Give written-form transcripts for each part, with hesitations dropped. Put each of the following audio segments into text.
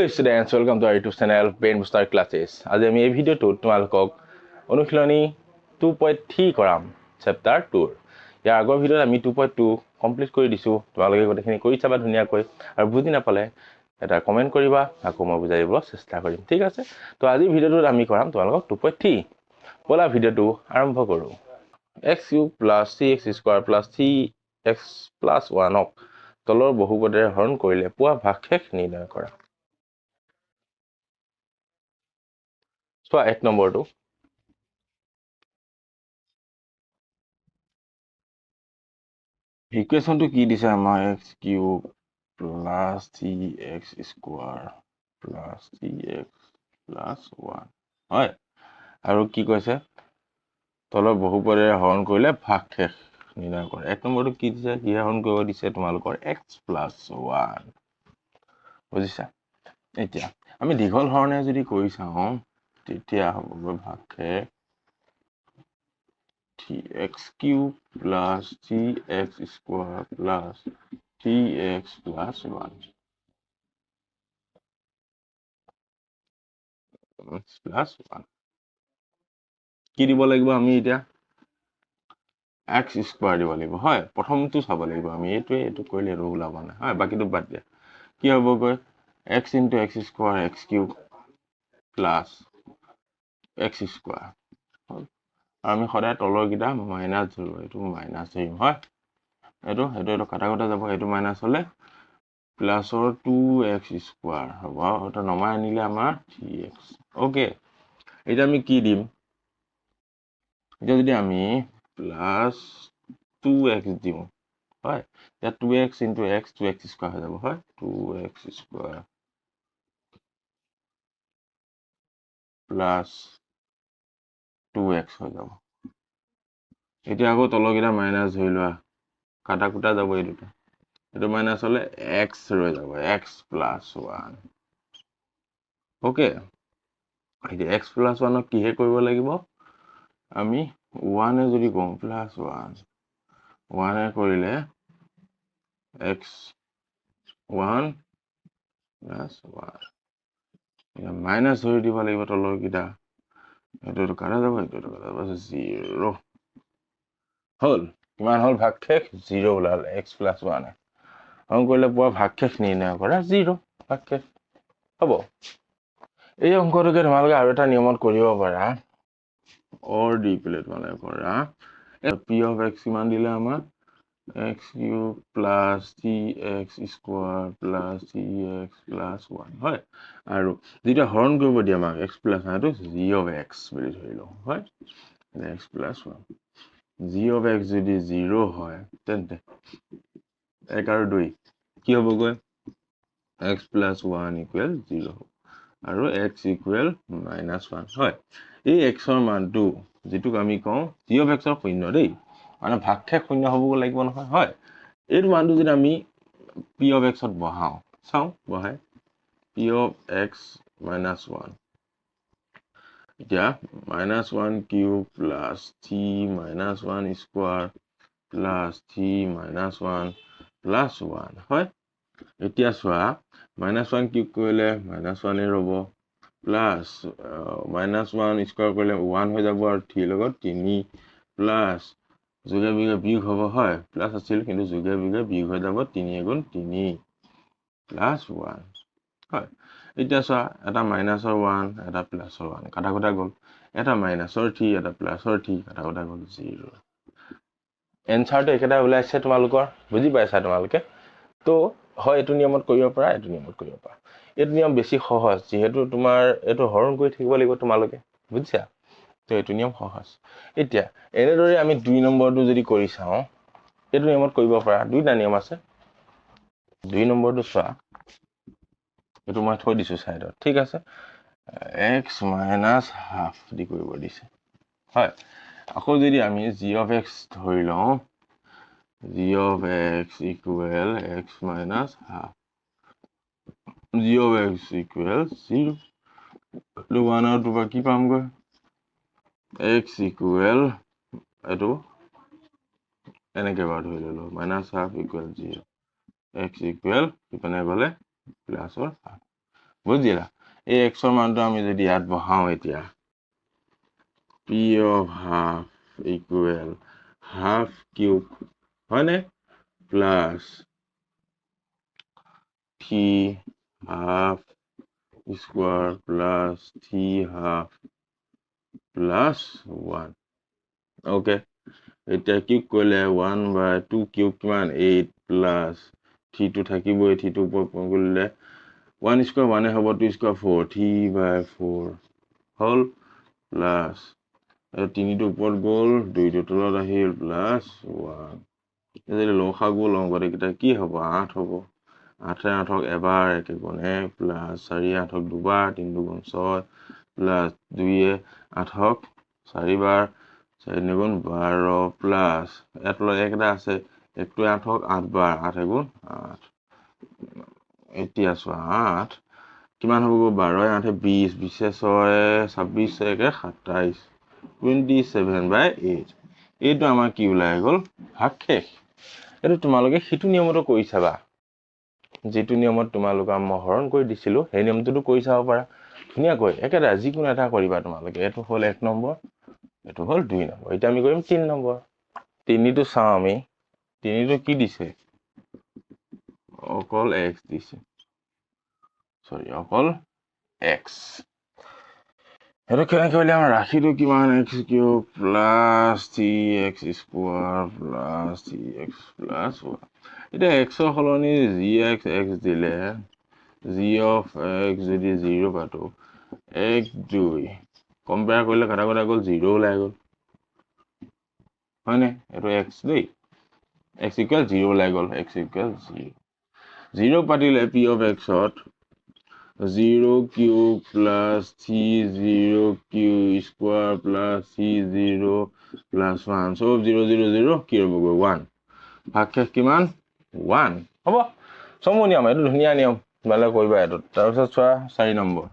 Hello students, welcome to our YouTube channel Brain Booster Classes. আজি আমি এই ভিডিওটোত তোমালোকক অনুশীলনী 2.3 কৰাম চেপ্টাৰ 2 ইয়াৰ আগৰ ভিডিওত আমি 2.2 কমপ্লিট কৰি দিছো তোমালোকে গোটেইখিনি কৰি চাবা ধুনীয়াকৈ আৰু বুজি নাপালে এটা কমেন্ট কৰিবা আকৌ মই বুজাই দিব চেষ্টা কৰিম ঠিক আছে তো আজি ভিডিওটোত আমি কৰাম তোমালোকক 2.3 বলা ভিডিওটো আৰম্ভ কৰো x³ + cx² + cx + 1 ক তলৰ বহুপদৰে হৰণ কৰিলে পোৱা ভাগশেষ নিৰ্ণয় কৰা So, 1 নম্বৰটো ইকুৱেশ্যনটো কি দিছে আমাৰ x³ + cx² + cx + 1 হয় আৰু কি কৈছে তলৰ বহুপদৰে হৰণ কৰিলে ভাগশেষ নিৰ্ণয় কৰা 1 নম্বৰটো কি দিছে কি হৰণ কৰিব দিছে তোমালোকৰ x + 1 বুজিছা এতিয়া আমি দীঘল হৰণে যদি কৰি চাওঁ তেতিয়া হ'ব ভাগশেষ x³ + cx² + cx + 1 + 1 কি দিব লাগিব আমি এতিয়া x² দিব লাগিব হয় প্ৰথমটো চাব লাগিব আমি এইটো কৰিলে আৰু ওলাব না হয় বাকিটো বাদ দিয়া কি হ'বগৈ x * x² x³ + x² আমি সদায় তলৰ কিটা মাইনাস ধৰিব এইটো মাইনাস ধৰিম হয় এইটো কাটা যাব এইটো মাইনাস হলে প্লাসৰ 2x² হ'ব এটা নমাই আনিলে আমাৰ 3x ওকে এটা আমি কি দিম এটা যদি আমি প্লাস 2x দিম হয় এটা 2x * x 2x² হৈ যাব হয় 2x² প্লাস 2x হৈ যাব এতিয়া আকৌ তলৰ কিটা মাইনাস ধৰি লোৱা কাটা কুটা যাব এইটো মাইনাস হলে x ৰৈ যাব x + 1 ওকে এতিয়া x + 1 কিহে কৰিব লাগিব আমি 1 যদি কওঁ +1 1 কৰিলে x1 + 1 মাইনাস ধৰি দিব লাগিব তলৰ কিটা এইটো কাটা যাব 0 হল কিমান হল ভাগশেষ 0 ওলাল x + 1 হৰণ কৰিলে পোৱা ভাগশেষ নিৰ্ণয় কৰা 0 ভাগশেষ হ'ব এই অংকটোকে তোমালোকে আৰু এটা নিয়মত কৰিব পাৰা অৰ দি পেলাই তোমালোকে কৰা p of x কিমান দিলে আমাৰ x³ + cx² + cx + 1 হয় আৰু যেটা হৰণ কৰিব দিয়া আমাক x + 1 টো g of x বুলি ধৰি লওঁ হয় x + 1 g of x যদি 0 হয় তেন্তে 1 আৰু 2 কি হ'বগৈ x + 1 = 0 আৰু x = -1 হয় এই x ৰ মানটো যেটোক আমি কওঁ g of x ৰ শূন্য দেই মানে ভাগশেষ শূন্য হ'ব লাগিব নহয় হয় এই মানটো যদি আমি p of x ত বহাও চাও বহাই p of x - 1 এতিয়া -1³ + t - 1² + t - 1 + 1 হয় এতিয়া চোৱা -1³ কৰিলে -1 ৰব প্লাস -1² কৰিলে 1 হৈ যাব আৰু 3 লগত 3 প্লাস যোগে বিয়োগে বিয়োগ হ'ব হয় প্লাস আছিল কিন্তু যোগে বিয়োগে বিয়োগ হৈ যাব 3 × 3 প্লাস 1 হয় এতিয়া চোৱা এটা মাইনাসৰ 1 এটা প্লাসৰ 1 কাটা কুটা গল এটা মাইনাসৰ 3 এটা প্লাসৰ 3 কাটা কুটা গল 0 এনসাৰটো একেটা ওলাইছে তোমালোকৰ বুজি পাইছা তোমালোকে তো হয় এইটো নিয়মত কৰিব পাৰা এইটো নিয়মত কৰিব পাৰা এইটো নিয়ম বেছি সহজ যেহেতু তোমাৰ এইটো হৰণ কৰি থাকিব লাগিব তোমালোকে বুজিছা তো এইটো নিয়ম সহজ এতিয়া এনেদৰে আমি 2 নম্বৰটো যদি কৰি চাওঁ এইটো নিয়মত কৰিব পাৰা দুইটা নিয়ম আছে 2 নম্বৰটো চোৱা এইটো মই থৈ দিছো সাইডত ঠিক আছে x - ½ দি কৰিব দিছে হয় আকৌ যদি আমি g of x ধৰি লওঁ g of x = x - ½ g of x = 0 তো 1 আৰু 2 কি পামগৈ x = এইটো এনেকে বাৰ ধৰি ললো -½ = 0 x = কিপানে গলে প্লাসৰ বুজিলা এই x ৰ মানটো আমি যদি ইয়াত বহাও এতিয়া p of half equal half cube হয়নে plus t half square plus t half plus 1 okay এটা কিউব কৰিলে 1 by 2 কিউব কিমান 8 plus t টো থাকিবই t টো উপৰ কৰিলে 1 square 1 হ'ব 2 square 4 t by 4 whole plus 3 টো উপৰ গ'ল 2 টো তলত আহিল plus 1 এজে লসাগু লং কৰে কিটা কি হ'ব 8 হ'ব 8 8ক এবাৰ একে গুণে plus 4 8ক দুবাৰ 3 দুগুণ 6 plus 2 8ক 4 বাৰ 4 গুণ 12 plus এতলৈ একটা আছে 1 টো 8ক 8 বাৰ 8 গুণ 8 এতিয়া 8 কিমান হ'ব 12 8 20 20 6 26 1 27 27 by 8 এইটো আমাৰ কি ওলাই গ'ল ভাগ শেষ এটো তোমালোকে হিতু নিয়মটো কৰি চাবা যেটো নিয়মত তোমালোক মই হৰণ কৰি দিছিলো সেই নিয়মটো কৰি চাব পাৰা ধুনিয়াকৈ একেটা যিকোনো এটা কৰিবা তোমালোকে এটো হল 1 নম্বৰ এটো হল 2 নম্বৰ এটা আমি কৰিম 3 নম্বৰ 3 টো চাও আমি 3 টো কি দিছে অকল x দিছে সৰি অকল x এটো কেনে কৰিলে আমাৰ ৰাশিটো কিমান x cube plus 3x square plus 3x plus 1 এটা x ৰ হলনি gx x দিলে g of x যদি 0 পাতো 1 2 কম্পেয়াৰ কৰিলে কাটা কাটা গ'ল 0 ওলাই গ'ল হয়নে এটো x দেই x equal 0 ওলাই গ'ল x equal 0 0 পাতিলে p of x to 0 cube plus 3 0 cube square plus 3 0 plus 1 so 0 0 0 কি হ'ব 1 ভাগশেষ কিমান 1 হ'ব সমু নিয়ম এটো ধুনিয়া নিয়ম ভালে কৰিবা এটো তাৰপিছত চোৱা 4 number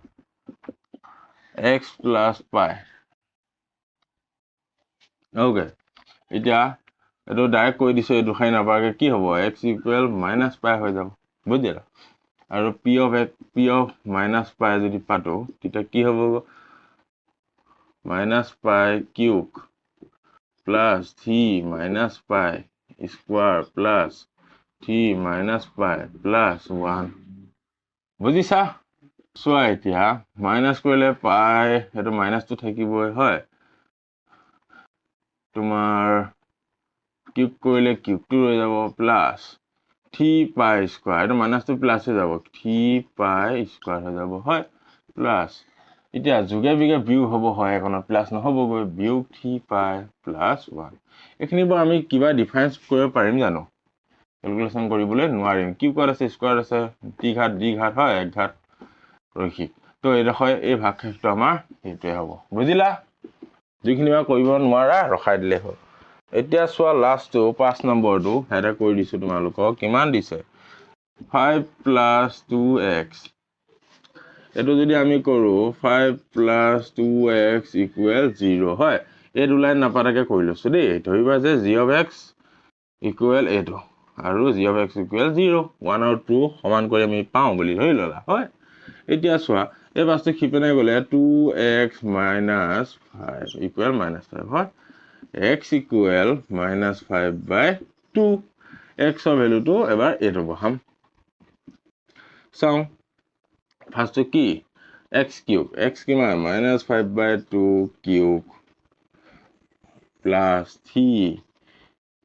x plus pi okay এতিয়া এটো ডাইৰেক্ট কৈ দিছে এটো খাই নাপাকে কি হ'ব x equal -pi হৈ যাব বুজিলা আৰু p of -pi যদি পাতো তেতিয়া কি হ'ব -pi cube plus 3 -pi square plus 3 -pi plus 1 বুজিছা চোৱা এতিয়া মাইনাস কৰিলে পাই এটো মাইনাস টো থাকিবই হয় তোমাৰ কিউব কৰিলে কিউব টো হৈ যাব প্লাস 3 pi square এটো মাইনাস টো প্লাস হৈ যাব 3 pi square হৈ যাব হয় প্লাস এতিয়া যোগে বিগে বিয়োগ হ'ব হয় এখন প্লাস নহব গৈ বিয়োগ 3 pi plus 1 এখিনি বা আমি কিবা ডিফাৰেন্স কৰিব পাৰিম জানো ক্যালকুলেশন কৰিবলৈ নোৱাৰিম কি কোৱা আছে স্কয়াৰ আছে d ঘাত হয় 1 ঘাত ৰৈখিক তো এটা হয় এই ভাগশেষটো আমাৰ এইটোৱে হ'ব বুজিলা যিখিনি বা কৰিব নোৱাৰা ৰখাই দিলে হ'ল এতিয়া চোৱা লাষ্টটো 5 নম্বৰটো হেডা কৰি দিছো তোমালোকক কিমান দিছে 5 plus 2x এটো যদি আমি কৰো 5 plus 2x equal 0 হয় এই দুলাই নাপাটাকে কৰি লৈছো দেই ধৰিবা যে g of x equal এটো আৰু g of x equal 0 1 আৰু 2 সমান কৰি আমি পাও বুলি ধৰি ললা হয় এতিয়া চোৱা এই বাস্তু খিপেনে গলে 2x minus 5 equal -5 হয় x equal -5 by 2 x ৰ ভ্যালুটো এবাৰ এটো বহাম চাও ফাৰ্স্ট কি x cube x কিমান -5 by 2 cube plus 3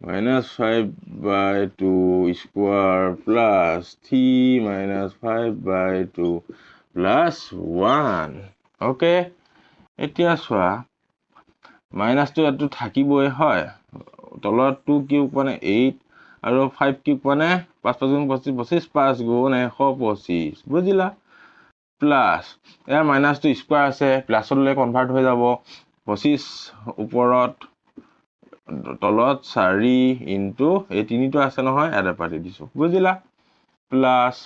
-5 by 2 square plus 3 -5 by 2 plus 1 okay এতিয়া চোৱা মাইনাস টো এটো থাকিবই হয় তলত 2 কিউব মানে 8 আৰু 5 কিউব মানে 5 গুণ 25 5 গুণ 125 বুজিলা প্লাস এর মাইনাস টো স্কয়ার আছে প্লাসলৈ কনভার্ট হৈ যাব 25 ওপৰত তলত 4 ইনটু এই 3 টো আছে নহয় এটা পাতি দিছো বুজিলা প্লাস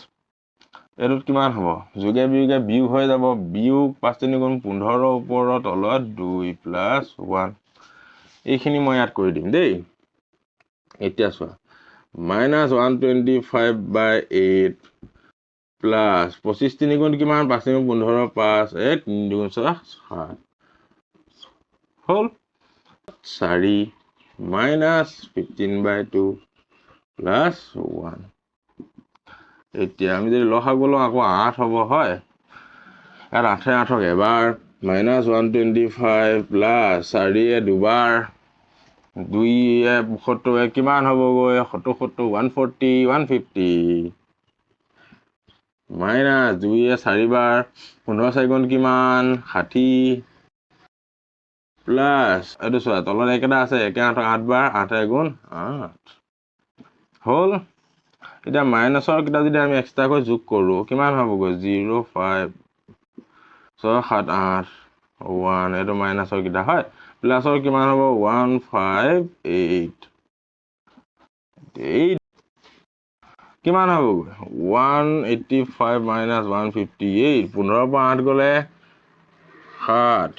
এটো কিমান হ'ব যোগে বিয়োগে বিয়োগ হৈ যাব বিয়োগ 5 3 গুণ 15 ওপৰত তলত 2 প্লাস 1 এইখিনি মই ইয়াত কৰি দিম দেই এতিয়া চোৱা -125 by 8 প্লাস 25 3 গুণ কিমান 5 3 15 5 1 3 2 7 হল 4 minus 15/2 plus 1 এতিয়া আমি যদি লসাগু লওঁ আকৌ 8 হ'ব হয় আর 8 8 এবাৰ minus 125 plus 4 দুবাৰ 2 70 কিমান হ'বগৈ 70 140 150 minus 2 4 বাৰ 15 4 গুণ কিমান 60 প্লাস এইটো চোৱা তলত একেটা আছে 1 8 8 বাৰ 8 গুণ 8 হল এতিয়া মাইনাসৰ কিটা যদি আমি এক্সট্ৰা কৰি যোগ কৰো কিমান হ'বগৈ 0 5 6 7 8 1 এটো মাইনাসৰ কিটা হয় প্লাসৰ কিমান হ'ব 158 কিমান হ'বগৈ 185 minus 158 15 পৰা 8 গলে 7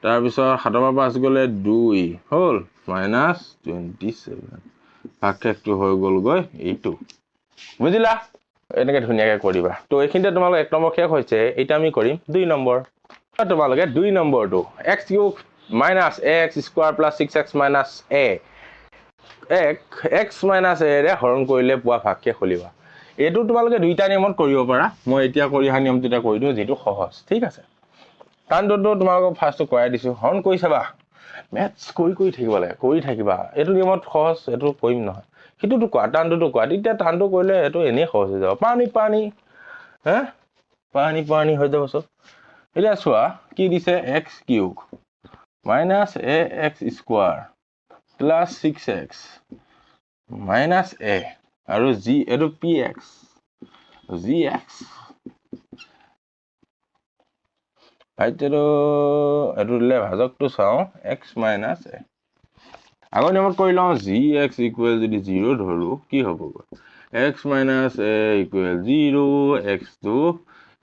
তাৰ পিছত 7 পৰা 5 গলে 2 হল minus 27 ভাগশেষটো হৈ গল গৈ এইটো বুজিলা এনেকে ধুনিয়াকে কৰিবা তো এইখিনিতে তোমালোক এক নম্বৰ শেষ হৈছে এটা আমি কৰিম 2 নম্বৰ তোমালোকে 2 নম্বৰটো x cube minus x square plus 6x minus a x minus a ৰে হৰণ কৰিলে পোৱা ভাগশেষ খলিবা এটো তোমালোকে দুইটা নিয়মত কৰিব পাৰা মই এতিয়া কৰি হা নিয়মটো এটা কৰি দিও যেটো সহজ ঠিক আছে টানটো তোমালোকক ফাৰ্স্ট কৰাই দিছো হৰণ কৰি চাবা ম্যাথছ কৰি থাকিব লাগে কৰি থাকিবা এটো নিয়মত সহজ এটো কৰিম নহয় কিটুটো কোৱা টানটো কোৱা তেতিয়া টানটো কৰিলে এটো এনে সহজ হৈ যাব পানী হে পানী হৈ যাব সব এতিয়া চোৱা কি দিছে x cube minus ax square plus 6x minus a আৰু g এটো px gx এটো দিলে ভাজকটো চাও x minus a আগৰ নিয়মত কৰি লওঁ gx equal যদি 0 ধৰো কি হ'ব x minus a equal 0 x to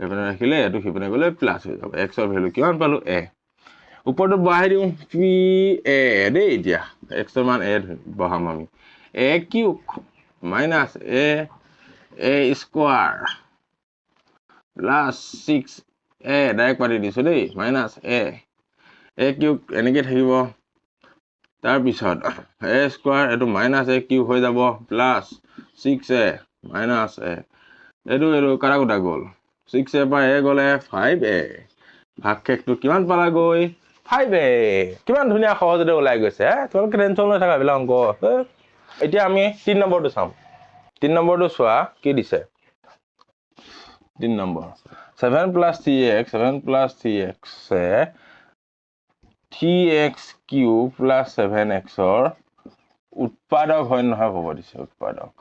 এপনে ৰাখিলে এটো হিপনে গলে প্লাস হৈ যাব x ৰ ভ্যালু কিমান পালো a উপৰটো বহাই দিও p a দেই এতিয়া x ৰ মান a বহাম আমি a cube minus a square plus 6a direct পাতি দিছো দেই minus a কিউব এনেকে থাকিব তাৰ পিছত a স্কয়াৰ এটো minus a কিউব হৈ যাব plus 6a minus a এটো কাৰাগুটা গল 6a পৰা a গলে 5a ভাগশেষটো কিমান পালা গৈ 5a কিমান ধুনিয়া সহজতে ওলাই গৈছে তোমালোকে টেনচন লৈ থাকা বিলা অংক এতিয়া আমি 3 নম্বৰটো চাম 3 নম্বৰটো চোৱা কি দিছে 3 নম্বৰ 7 plus 3x এ 3x কিউব plus 7x ৰ উৎপাদক হয় নহয় হ'ব দিছে উৎপাদক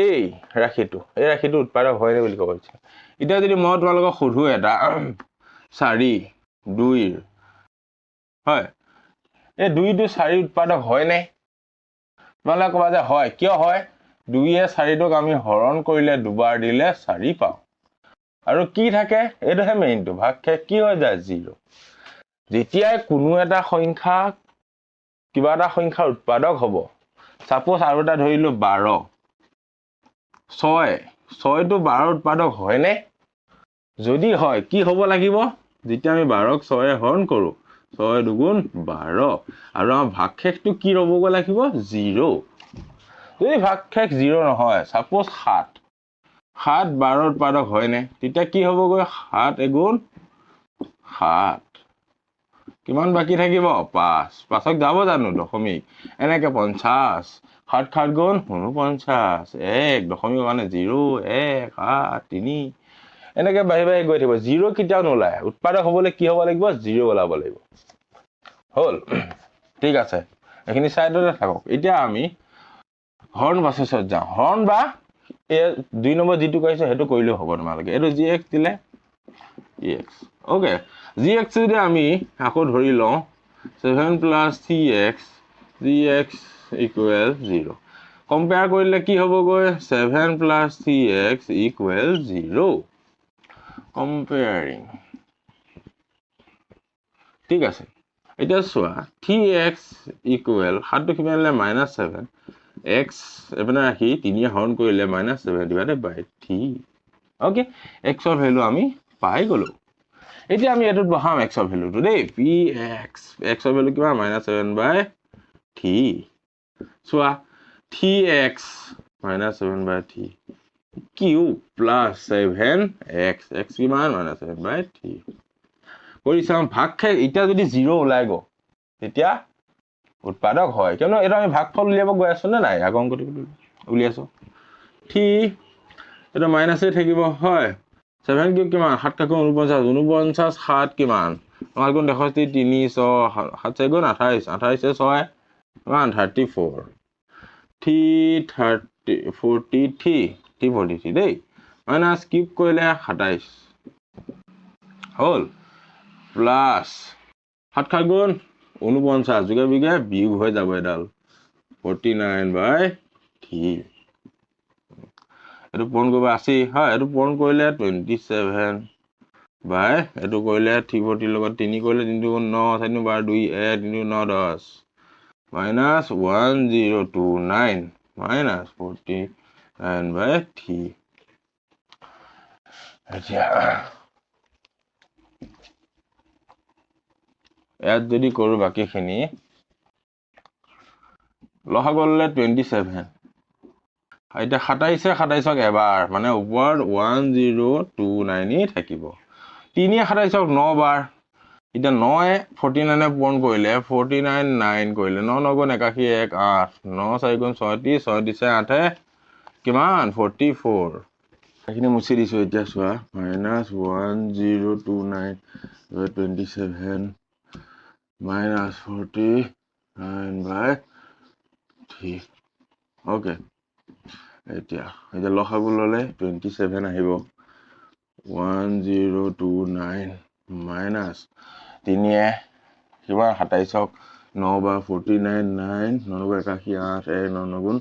এই ৰাখিটো উৎপাদক হয় নে বুলি ক'ব দিছে এতিয়া যদি মই তোমালোকক সুধো এটা 4 2 হয় এই 2 টো 4 উৎপাদক হয় নে তোমালোকে কবা যে হয় কিয় হয় 2 এ 4 টোক আমি হৰণ কৰিলে দুবাৰ দিলে 4 পাও আৰু কি থাকে এটোহে মেইনটো ভাগশেষ কি হৈ যায় 0 যেতিয়া কোনো এটা সংখ্যা কিবা এটা সংখ্যাৰ উৎপাদক হ'ব সাপোজ আৰু এটা ধৰিলো 12 6 টো 12 উৎপাদক হয় নে যদি হয় কি হ'ব লাগিব যেতিয়া আমি 12ক 6 এ হৰণ কৰো 6 দুগুণ 12 আৰু আমাৰ ভাগশেষটো কি ৰ'বগ লাগিব 0 যদি ভাগশেষ 0 নহয় সাপোজ 7 12 উৎপাদক হয় নে তেতিয়া কি হ'বগৈ 7 এগুণ 7 কিমান বাকি থাকিব 5 5ক যাব জানো দশমিক এনেকে 50 7 7 গুণ 49 1 দশমিক মানে 0 1 7 3 এনেকে বাহি গৈ থাকিব 0 কিটাও নোলায় উৎপাদক হ'বলে কি হ'ব লাগিব 0 ওলাব লাগিব হল ঠিক আছে এখিনি সাইডতে থাকক এতিয়া আমি হৰণ বাচছত যাও হৰণ বা 2 নম্বৰ যেটো কৈছে হেতু কৰিলে হ'ব তোমালকে এটো gx দিলে ex ওকে gx যদি আমি আকৌ ধৰি লওঁ 7 plus 3x gx equal 0 compare কৰিলে কি হ'বগৈ 7 plus 3x equal 0 comparing ঠিক আছে এতিয়া চোৱা 3x equal 7 টো কিমান হলে -7 x এপিনে ৰাখি 3 হৰণ কৰিলে -7/3 ওকে x ৰ ভ্যালু আমি পাই গলো এতিয়া আমি এটোত বহাম x ৰ ভ্যালুটো দেই px x ৰ ভ্যালু কিমান -7/3 সোয়া 3x -7/3 q plus 7x x কিমান -7/3 কৰি চাম ভাগ খাই এটা যদি 0 ওলাই গো তেতিয়া উৎপাদক হয় কিয়নো এটা আমি ভাগফল উলিয়াব গৈ আছো না নাই আগ অংকটো উলিয়াছো ঠিক এটা মাইনাসে থাকিব হয় 7 কিউব কিমান 7 কাকো 49 49 7 কিমান আমাৰ কোন দেখো 3 7 6 গুণ 28 28 6 কিমান 34 43 দেই মাইনাস কিউব কৰিলে 27 হল প্লাস 7 7 গুণ 49 যোগে বিগে বিয়োগ হৈ যাব এডাল 49/3 এটো পূৰণ কৰিব আছে হয় এটো পূৰণ কৰিলে 27 বাই এটো কৰিলে 340 লগত 3 কৰিলে 3 9 4 12 2 1 3 9 10 -1029 -49/3 এতিয়া ইয়াত যদি কৰো বাকিখিনি লসাগু ললে 27 এটা 27 এবাৰ মানে ওপৰত 1029 থাকিব 3 27 9 বাৰ এটা 9 49 পূৰণ কৰিলে 49 9 কৰিলে 9 9 গুণ 81 1 8 9 4 গুণ 36 36 8 কিমান 44 এখিনি মুছি দিছো এতিয়া চোৱা -1029 27 -49/3 ওকে এতিয়া লসাগু ললে 27 আহিব 1029 মাইনাস 3 কিমান 27 9 বাৰ 49 9 9 81 8 1 9 গুণ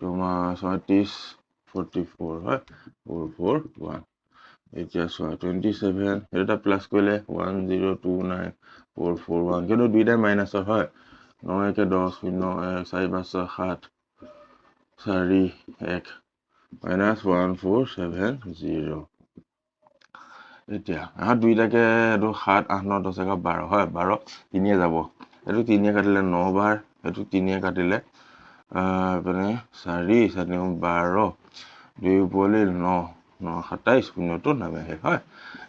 তোমাৰ 36 44 হয় 441 এতিয়া চোৱা 27 এটা প্লাস কৰিলে 1029 441 কিন্তু দুইটা মাইনাসৰ হয় 9 1 10 0 1 4 5 6 7 4 1 -1470 এতিয়া দুইটাকে এটো 7 8 9 10 11 হয় 12 3 যাব এটো 3 কাটিলে 9 বাৰ এটো 3 কাটিলে মানে 4 7 12 2 উপৰলে 9 9 27 শূন্যটো নামে হয়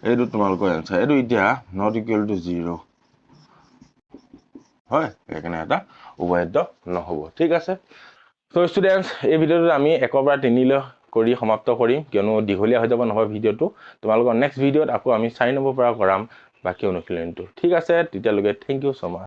এইটো তোমালোকৰ আনসাৰ এইটো এতিয়া not equal to 0 হয় এখানে এটা উভয়দ্য নহব ঠিক আছে সো স্টুডেন্টস এই ভিডিওটো আমি 1 পৰা 3 লৈ কৰি সমাপ্ত কৰিম কিয়নো দীঘলীয়া হৈ যাব নহয় ভিডিওটো তোমালোকৰ নেক্সট ভিডিওত আকৌ আমি 4 নম্বৰ পৰা কৰাম বাকি অনুশীলনটো ঠিক আছে তেতিয়ালৈকে থ্যাংক ইউ সো মাচ